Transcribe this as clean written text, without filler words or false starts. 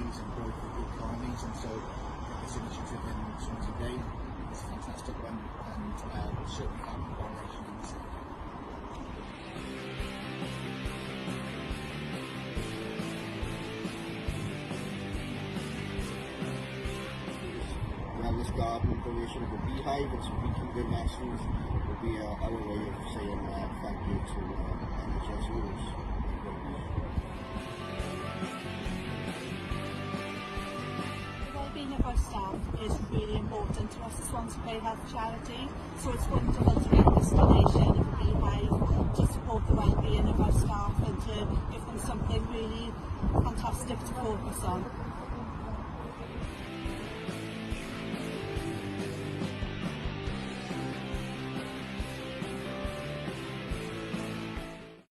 families and growth of the economies, and so this initiative in Swansea Bay is a fantastic one, and will certainly help the coordination in the sector. Wellness garden donation of the beehive and some beekeeping lessons will be our way of saying thank you to NHS rules. Being of our staff is really important to us as Swansea Bay Health Charity, so it's wonderful to make this donation of a beehive to support the well-being of our staff and to give them something really fantastic to focus on.